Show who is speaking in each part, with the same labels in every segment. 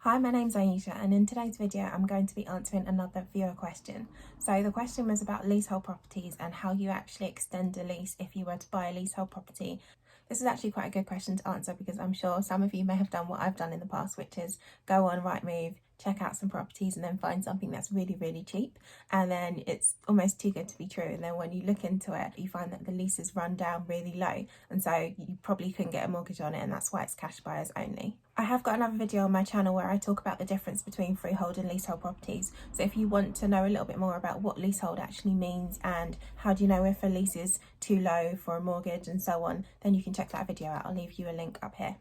Speaker 1: Hi, my name's Aisha, and in today's video I'm going to be answering another viewer question. So the question was about leasehold properties and how you actually extend a lease if you were to buy a leasehold property. This is actually quite a good question to answer because I'm sure some of you may have done what I've done in the past, which is go on Rightmove, check out some properties and then find something that's really cheap, and then it's almost too good to be true, and then when you look into it you find that the leases run down really low, and so you probably couldn't get a mortgage on it, and that's why it's cash buyers only. I have got another video on my channel where I talk about the difference between freehold and leasehold properties, so if you want to know a little bit more about what leasehold actually means and how do you know if a lease is too low for a mortgage and so on, then you can check that video out. I'll leave you a link up here.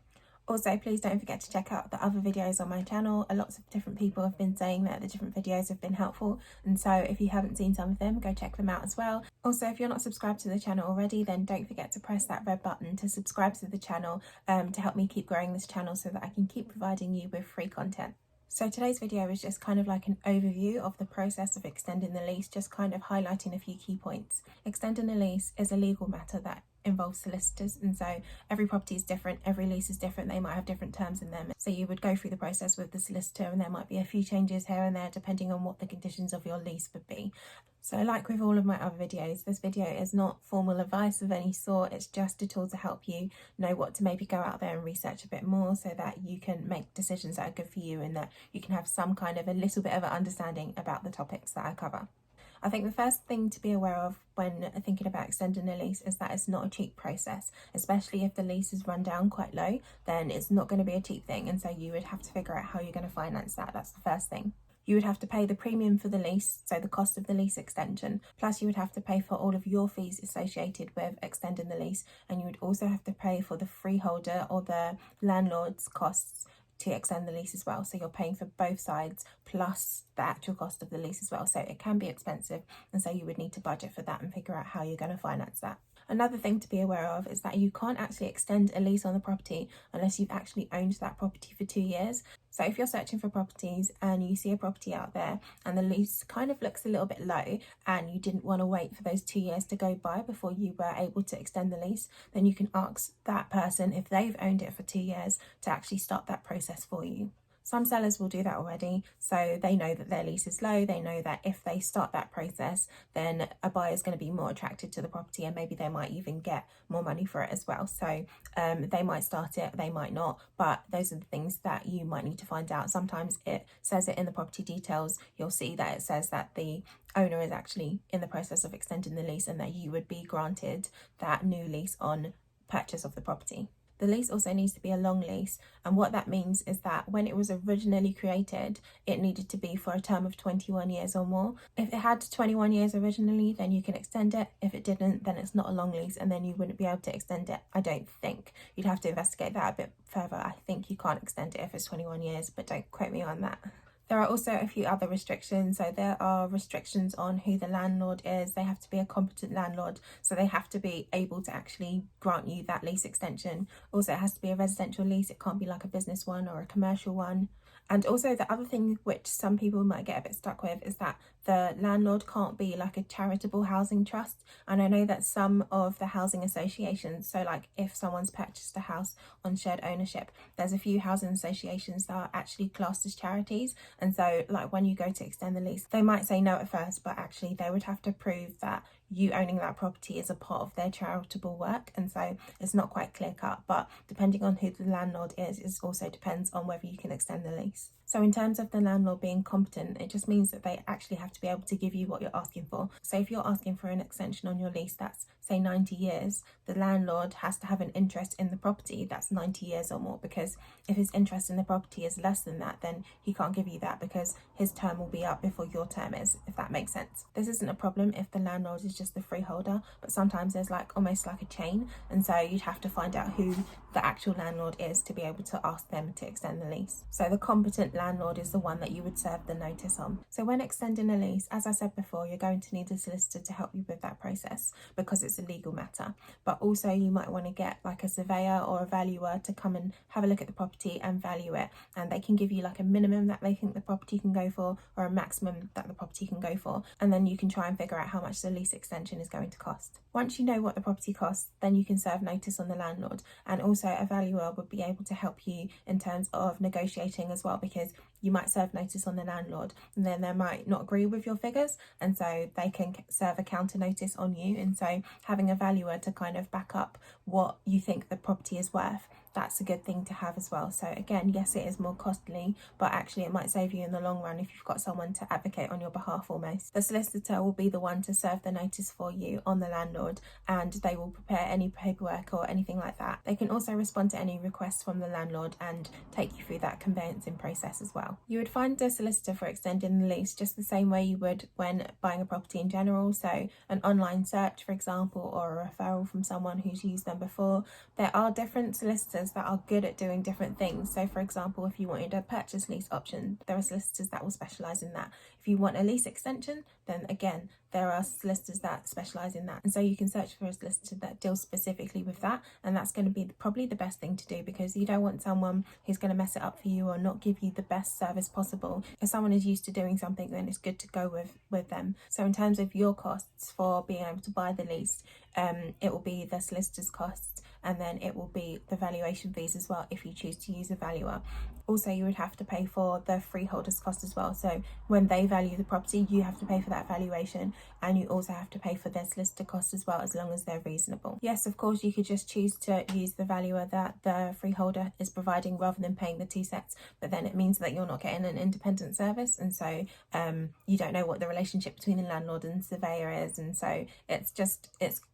Speaker 1: Also, please don't forget to check out the other videos on my channel. Lots of different people have been saying that the different videos have been helpful, and so if you haven't seen some of them, go check them out as well. Also, if you're not subscribed to the channel already, then don't forget to press that red button to subscribe to the channel to help me keep growing this channel so that I can keep providing you with free content. So today's video is just kind of like an overview of the process of extending the lease, just kind of highlighting a few key points. Extending a lease is a legal matter that involves solicitors, and so every property is different, every lease is different, they might have different terms in them. So you would go through the process with the solicitor and there might be a few changes here and there depending on what the conditions of your lease would be. So like with all of my other videos, this video is not formal advice of any sort, it's just a tool to help you know what to maybe go out there and research a bit more so that you can make decisions that are good for you and that you can have some kind of a little bit of an understanding about the topics that I cover. I think the first thing to be aware of when thinking about extending a lease is that it's not a cheap process, especially if the lease is run down quite low, then it's not going to be a cheap thing, and so you would have to figure out how you're going to finance that. That's the first thing. You would have to pay the premium for the lease, so the cost of the lease extension, plus you would have to pay for all of your fees associated with extending the lease, and you would also have to pay for the freeholder or the landlord's costs to extend the lease as well. So you're paying for both sides plus the actual cost of the lease as well. So it can be expensive, and so you would need to budget for that and figure out how you're going to finance that. Another thing to be aware of is that you can't actually extend a lease on the property unless you've actually owned that property for 2 years. So if you're searching for properties and you see a property out there and the lease kind of looks a little bit low and you didn't want to wait for those 2 years to go by before you were able to extend the lease, then you can ask that person, if they've owned it for 2 years, to actually start that process for you. Some sellers will do that already, so they know that their lease is low, they know that if they start that process then a buyer is going to be more attracted to the property and maybe they might even get more money for it as well. So they might start it, they might not, but those are the things that you might need to find out. Sometimes it says it in the property details, you'll see that it says that the owner is actually in the process of extending the lease and that you would be granted that new lease on purchase of the property. The lease also needs to be a long lease, and what that means is that when it was originally created, it needed to be for a term of 21 years or more. If it had 21 years originally, then you can extend it. If it didn't, then it's not a long lease and then you wouldn't be able to extend it, I don't think. You'd have to investigate that a bit further. I think you can't extend it if it's 21 years, but don't quote me on that. There are also a few other restrictions. So there are restrictions on who the landlord is. They have to be a competent landlord, so they have to be able to actually grant you that lease extension. Also, it has to be a residential lease. It can't be like a business one or a commercial one. And also the other thing which some people might get a bit stuck with is that the landlord can't be like a charitable housing trust. And I know that some of the housing associations, so like if someone's purchased a house on shared ownership, there's a few housing associations that are actually classed as charities. And so like when you go to extend the lease, they might say no at first, but actually they would have to prove that you owning that property is a part of their charitable work, and so it's not quite clear cut, but depending on who the landlord is, it also depends on whether you can extend the lease. So in terms of the landlord being competent, it just means that they actually have to be able to give you what you're asking for. So if you're asking for an extension on your lease that's say 90 years, the landlord has to have an interest in the property that's 90 years or more, because if his interest in the property is less than that, then he can't give you that because his term will be up before your term is, if that makes sense. This isn't a problem if the landlord is just the freeholder, but sometimes there's like almost like a chain, and so you'd have to find out who the actual landlord is to be able to ask them to extend the lease. So the competent landlord is the one that you would serve the notice on. So when extending a lease, as I said before, you're going to need a solicitor to help you with that process because it's a legal matter, but also you might want to get like a surveyor or a valuer to come and have a look at the property and value it, and they can give you like a minimum that they think the property can go for or a maximum that the property can go for, and then you can try and figure out how much the lease extension is going to cost. Once you know what the property costs, then you can serve notice on the landlord, and also a valuer would be able to help you in terms of negotiating as well, because because you might serve notice on the landlord and then they might not agree with your figures, and so they can serve a counter notice on you. And so having a valuer to kind of back up what you think the property is worth, that's a good thing to have as well. So again, yes, it is more costly, but actually it might save you in the long run if you've got someone to advocate on your behalf almost. The solicitor will be the one to serve the notice for you on the landlord, and they will prepare any paperwork or anything like that. They can also respond to any requests from the landlord and take you through that conveyancing process as well. You would find a solicitor for extending the lease just the same way you would when buying a property in general. So an online search, for example, or a referral from someone who's used them before. There are different solicitors that are good at doing different things. So for example, if you wanted a purchase lease option, there are solicitors that will specialise in that. If you want a lease extension, then again, there are solicitors that specialise in that. And so you can search for a solicitor that deals specifically with that, and that's going to be probably the best thing to do, because you don't want someone who's going to mess it up for you or not give you the best service possible. If someone is used to doing something, then it's good to go with them. So in terms of your costs for being able to buy the lease, it will be the solicitor's costs, and then it will be the valuation fees as well if you choose to use a valuer. Also, you would have to pay for the freeholder's cost as well. So when they value the property, you have to pay for that valuation, and you also have to pay for their solicitor costs as well, as long as they're reasonable. Yes, of course, you could just choose to use the valuer that the freeholder is providing rather than paying the two sets, but then it means that you're not getting an independent service, and so you don't know what the relationship between the landlord and surveyor is, and so it's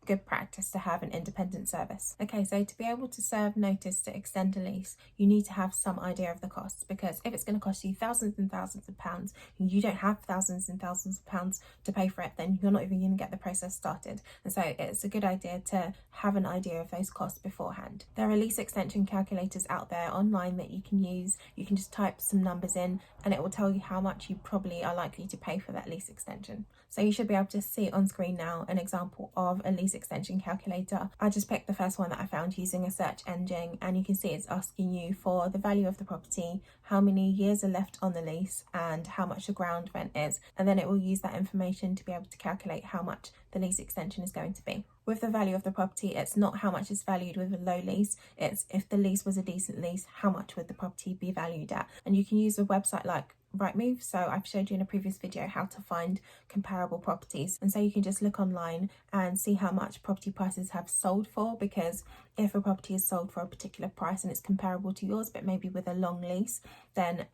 Speaker 1: good practice to have an independent service. Okay, so to be able to serve notice to extend a lease, you need to have some idea of the costs, because if it's going to cost you thousands and thousands of pounds and you don't have thousands and thousands of pounds to pay for it, then you're not even going to get the process started. And so it's a good idea to have an idea of those costs beforehand. There are lease extension calculators out there online that you can use. You can just type some numbers in and it will tell you how much you probably are likely to pay for that lease extension. So you should be able to see on screen now an example of a lease extension calculator. I just picked the first one that I found using a search engine, and you can see it's asking you for the value of the property, how many years are left on the lease, and how much the ground rent is, and then it will use that information to be able to calculate how much the lease extension is going to be. With the value of the property, it's not how much it's valued with a low lease, it's if the lease was a decent lease, how much would the property be valued at. And you can use a website like Rightmove. So I've showed you in a previous video how to find comparable properties, and so you can just look online and see how much property prices have sold for, because if a property is sold for a particular price and it's comparable to yours but maybe with a long lease, then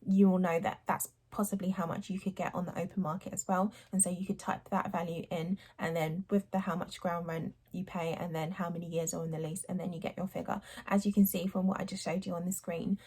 Speaker 1: you will know that that's possibly how much you could get on the open market as well. And so you could type that value in, and then with the how much ground rent you pay and then how many years are in the lease, and then you get your figure. As you can see from what I just showed you on the screen,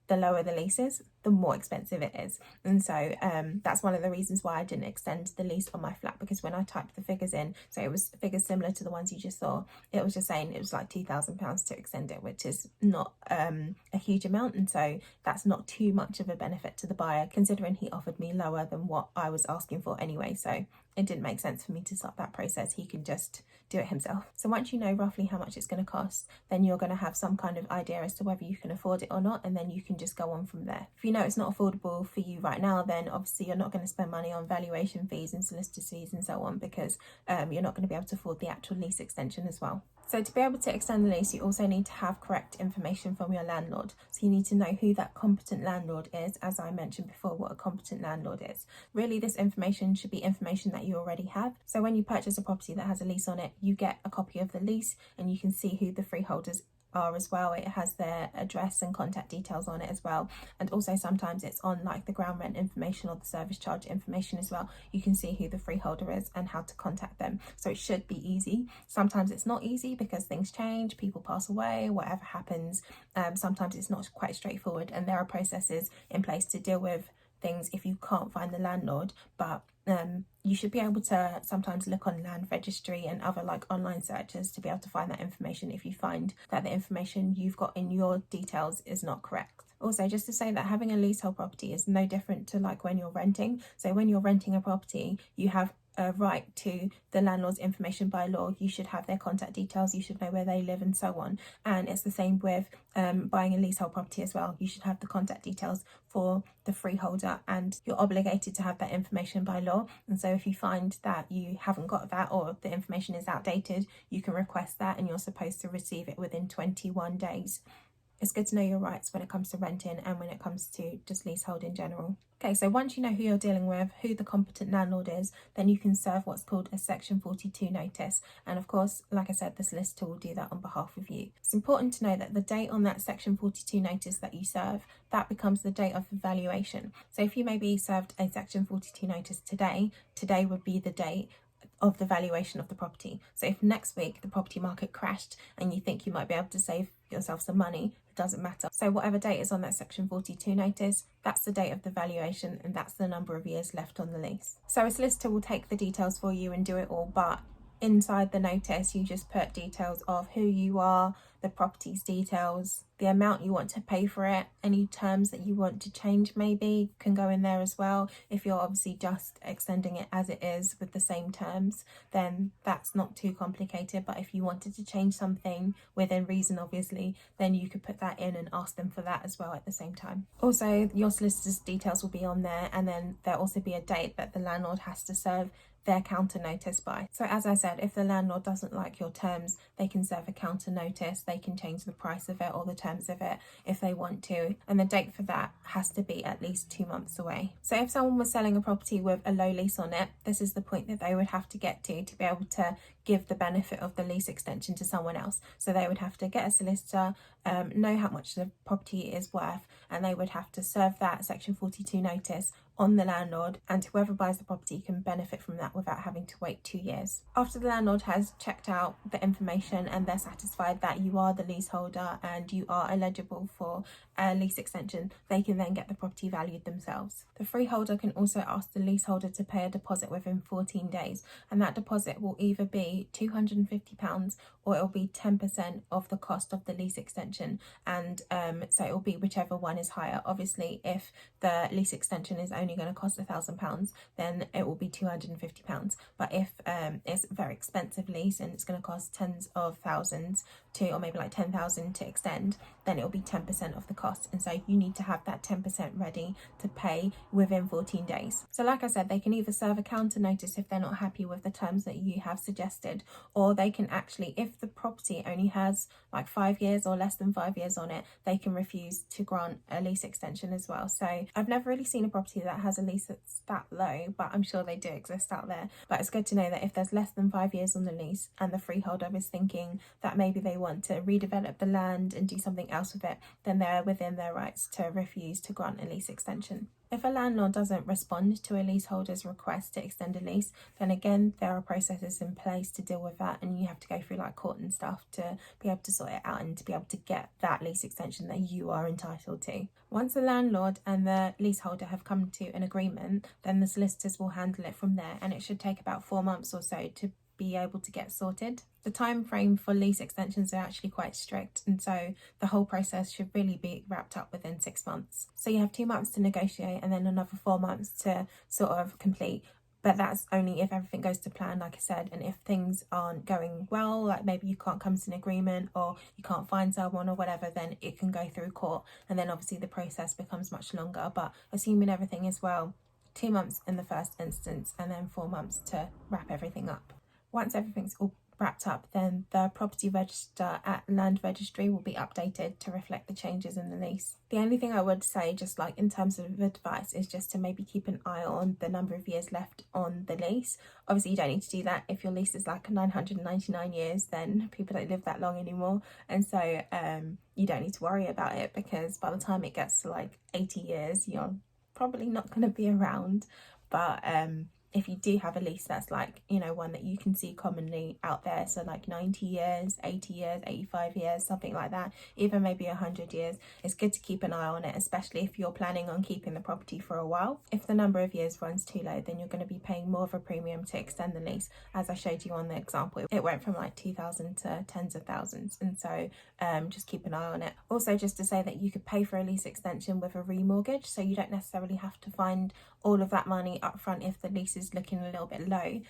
Speaker 1: the lower the lease is, the more expensive it is. And so that's one of the reasons why I didn't extend the lease on my flat, because when I typed the figures in, so it was figures similar to the ones you just saw, it was just saying it was like £2,000 to extend it, which is not a huge amount, and so that's not too much of a benefit to the buyer, considering he offered me lower than what I was asking for anyway. So it didn't make sense for me to start that process. He can just do it himself. So once you know roughly how much it's going to cost, then you're going to have some kind of idea as to whether you can afford it or not, and then you can just go on from there. If you know it's not affordable for you right now, then obviously you're not going to spend money on valuation fees and solicitor's fees and so on, because you're not going to be able to afford the actual lease extension as well. So to be able to extend the lease, you also need to have correct information from your landlord. So you need to know who that competent landlord is, as I mentioned before, what a competent landlord is. Really, this information should be information that you already have. So when you purchase a property that has a lease on it, you get a copy of the lease and you can see who the freeholders are as well. It has their address and contact details on it as well, and also sometimes it's on like the ground rent information or the service charge information as well. You can see who the freeholder is and how to contact them, so it should be easy. Sometimes it's not easy because things change, people pass away, whatever happens. Sometimes it's not quite straightforward, and there are processes in place to deal with things if you can't find the landlord, but you should be able to sometimes look on land registry and other like online searches to be able to find that information if you find that the information you've got in your details is not correct. Also, just to say that having a leasehold property is no different to like when you're renting. So when you're renting a property, you have a right to the landlord's information by law. You should have their contact details, you should know where they live and so on. And it's the same with buying a leasehold property as well. You should have the contact details for the freeholder, and you're obligated to have that information by law. And so if you find that you haven't got that, or the information is outdated, you can request that, and you're supposed to receive it within 21 days. It's good to know your rights when it comes to renting and when it comes to just leasehold in general. Okay, so once you know who you're dealing with, who the competent landlord is, then you can serve what's called a Section 42 notice. And of course, like I said, the solicitor will do that on behalf of you. It's important to know that the date on that Section 42 notice that you serve, that becomes the date of the valuation. So if you maybe served a Section 42 notice today, today would be the date of the valuation of the property. So if next week the property market crashed and you think you might be able to save yourself some money, it doesn't matter. So whatever date is on that Section 42 notice, that's the date of the valuation and that's the number of years left on the lease. So a solicitor will take the details for you and do it all, but inside the notice you just put details of who you are, the property's details, the amount you want to pay for it, any terms that you want to change maybe can go in there as well. If you're obviously just extending it as it is with the same terms, then that's not too complicated. But if you wanted to change something within reason, obviously, then you could put that in and ask them for that as well at the same time. Also, your solicitor's details will be on there, and then there'll also be a date that the landlord has to serve their counter notice by. So as I said, if the landlord doesn't like your terms, they can serve a counter notice, they can change the price of it or the terms of it if they want to, and the date for that has to be at least 2 months away. So if someone was selling a property with a low lease on it, this is the point that they would have to get to be able to give the benefit of the lease extension to someone else. So they would have to get a solicitor, know how much the property is worth, and they would have to serve that Section 42 notice on the landlord, and whoever buys the property can benefit from that without having to wait 2 years. After the landlord has checked out the information and they're satisfied that you are the leaseholder and you are eligible for a lease extension, they can then get the property valued themselves. The freeholder can also ask the leaseholder to pay a deposit within 14 days, and that deposit will either be £250 or it'll be 10% of the cost of the lease extension, and so it'll be whichever one is higher. Obviously, if the lease extension is only going to cost £1,000, then it will be £250. But if it's a very expensive lease and it's going to cost tens of thousands to, or maybe like 10,000 to extend, then it'll be 10% of the cost. And so you need to have that 10% ready to pay within 14 days. So like I said, they can either serve a counter notice if they're not happy with the terms that you have suggested, or they can actually, if the property only has like 5 years or less than 5 years on it, they can refuse to grant a lease extension as well. So I've never really seen a property that has a lease that's that low, but I'm sure they do exist out there. But it's good to know that if there's less than 5 years on the lease and the freeholder is thinking that maybe they want to redevelop the land and do something else with it, then they're within their rights to refuse to grant a lease extension. If a landlord doesn't respond to a leaseholder's request to extend a lease, then again, there are processes in place to deal with that, and you have to go through like court and stuff to be able to sort it out and to be able to get that lease extension that you are entitled to. Once the landlord and the leaseholder have come to an agreement, then the solicitors will handle it from there, and it should take about 4 months or so to be able to get sorted. The time frame for lease extensions are actually quite strict, and so the whole process should really be wrapped up within 6 months. So you have 2 months to negotiate and then another 4 months to sort of complete. But that's only if everything goes to plan, like I said, and if things aren't going well, like maybe you can't come to an agreement or you can't find someone or whatever, then it can go through court, and then obviously the process becomes much longer. But assuming everything is well, 2 months in the first instance and then 4 months to wrap everything up. Once everything's all wrapped up, then the property register at land registry will be updated to reflect the changes in the lease. The only thing I would say, just like in terms of advice, is just to maybe keep an eye on the number of years left on the lease. Obviously you don't need to do that. If your lease is like 999 years, then people don't live that long anymore, and so you don't need to worry about it, because by the time it gets to like 80 years you're probably not going to be around. But if you do have a lease that's like, you know, one that you can see commonly out there, so like 90 years, 80 years, 85 years, something like that, even maybe 100 years, it's good to keep an eye on it, especially if you're planning on keeping the property for a while. If the number of years runs too low, then you're going to be paying more of a premium to extend the lease. As I showed you on the example, it went from like 2,000 to tens of thousands, and so just keep an eye on it. Also, just to say that you could pay for a lease extension with a remortgage, so you don't necessarily have to find all of that money up front if the lease is looking a little bit low,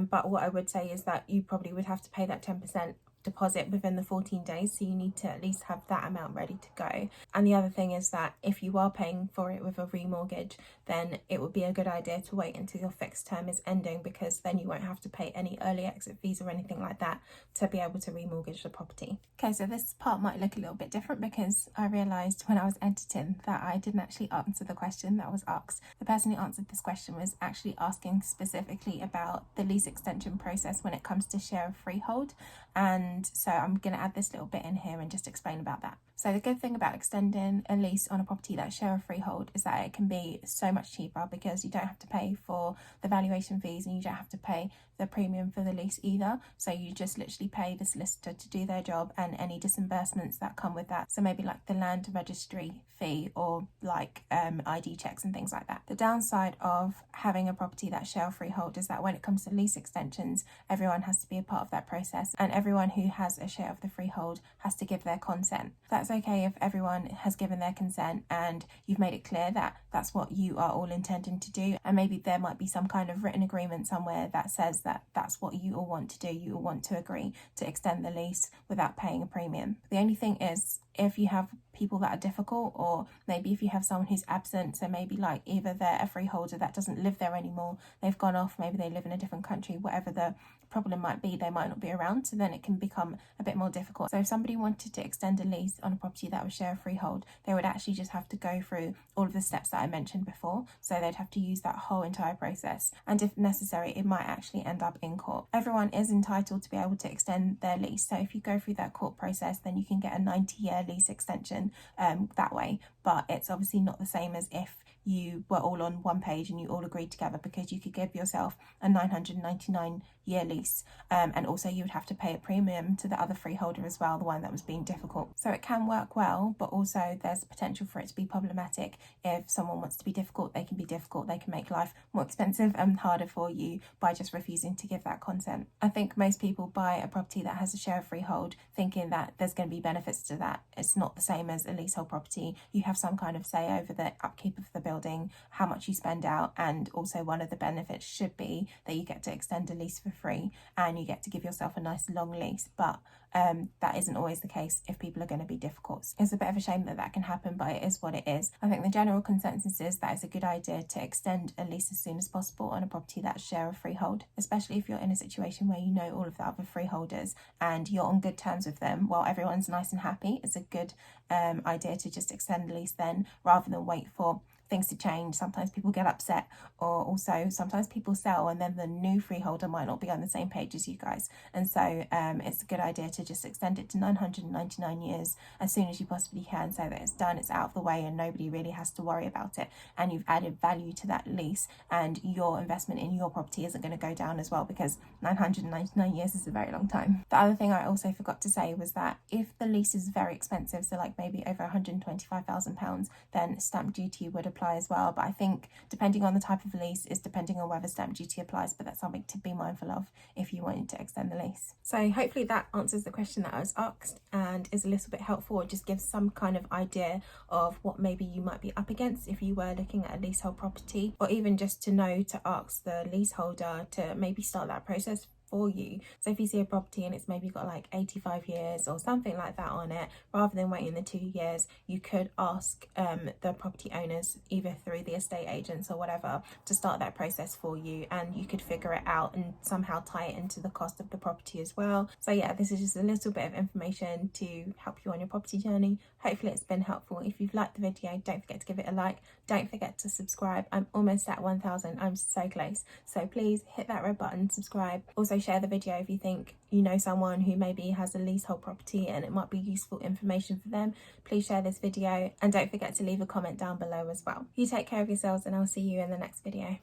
Speaker 1: but what I would say is that you probably would have to pay that 10% deposit within the 14 days, so you need to at least have that amount ready to go. And the other thing is that if you are paying for it with a remortgage, then it would be a good idea to wait until your fixed term is ending, because then you won't have to pay any early exit fees or anything like that to be able to remortgage the property. Okay, so this part might look a little bit different because I realised when I was editing that I didn't actually answer the question that was asked. The person who answered this question was actually asking specifically about the lease extension process when it comes to share of freehold, and so I'm going to add this little bit in here and just explain about that. So the good thing about extending a lease on a property that's share of freehold is that it can be so much cheaper, because you don't have to pay for the valuation fees and you don't have to pay the premium for the lease either. So you just literally pay the solicitor to do their job and any disbursements that come with that. So maybe like the land registry fee or like ID checks and things like that. The downside of having a property that's share of freehold is that when it comes to lease extensions, everyone has to be a part of that process, and everyone who has a share of the freehold has to give their consent. That's okay if everyone has given their consent and you've made it clear that that's what you are all intending to do, and maybe there might be some kind of written agreement somewhere that says that that's what you all want to do. You all want to agree to extend the lease without paying a premium. The only thing is, if you have people that are difficult, or maybe if you have someone who's absent, so maybe like either they're a freeholder that doesn't live there anymore, they've gone off, maybe they live in a different country, whatever the problem might be, they might not be around, so then it can become a bit more difficult. So if somebody wanted to extend a lease on a property that was share of freehold, they would actually just have to go through all of the steps that I mentioned before, so they'd have to use that whole entire process, and if necessary it might actually end up in court. Everyone is entitled to be able to extend their lease, so if you go through that court process, then you can get a 90-year lease extension that way, but it's obviously not the same as if you were all on one page and you all agreed together, because you could give yourself a 999-year lease, and also you would have to pay a premium to the other freeholder as well, the one that was being difficult. So it can work well, but also there's potential for it to be problematic. If someone wants to be difficult, they can be difficult. They can make life more expensive and harder for you by just refusing to give that consent. I think most people buy a property that has a share of freehold thinking that there's going to be benefits to that. It's not the same as a leasehold property. You have some kind of say over the upkeep of the building, how much you spend out, and also one of the benefits should be that you get to extend a lease for free and you get to give yourself a nice long lease. But that isn't always the case if people are going to be difficult. It's a bit of a shame that that can happen, but it is what it is. I think the general consensus is that it's a good idea to extend a lease as soon as possible on a property that's share of freehold, especially if you're in a situation where you know all of the other freeholders and you're on good terms with them while everyone's nice and happy. It's a good idea to just extend the lease then, rather than wait for things to change. Sometimes people get upset, or also sometimes people sell and then the new freeholder might not be on the same page as you guys, and so it's a good idea to just extend it to 999 years as soon as you possibly can, so that it's done, it's out of the way, and nobody really has to worry about it, and you've added value to that lease, and your investment in your property isn't going to go down as well, because 999 years is a very long time. The other thing I also forgot to say was that if the lease is very expensive, so like maybe over £125,000, then stamp duty would apply as well. But I think depending on the type of lease is depending on whether stamp duty applies, but that's something to be mindful of if you wanted to extend the lease. So hopefully that answers the question that I was asked and is a little bit helpful. It just gives some kind of idea of what maybe you might be up against if you were looking at a leasehold property, or even just to know to ask the leaseholder to maybe start that process for you. So if you see a property and it's maybe got like 85 years or something like that on it, rather than waiting the 2 years, you could ask the property owners, either through the estate agents or whatever, to start that process for you, and you could figure it out and somehow tie it into the cost of the property as well. So yeah, this is just a little bit of information to help you on your property journey. Hopefully it's been helpful. If you've liked the video, don't forget to give it a like, don't forget to subscribe. I'm almost at 1,000, I'm so close, so please hit that red button, subscribe. Also share the video if you think you know someone who maybe has a leasehold property and it might be useful information for them. Please share this video, and don't forget to leave a comment down below as well. You take care of yourselves, and I'll see you in the next video.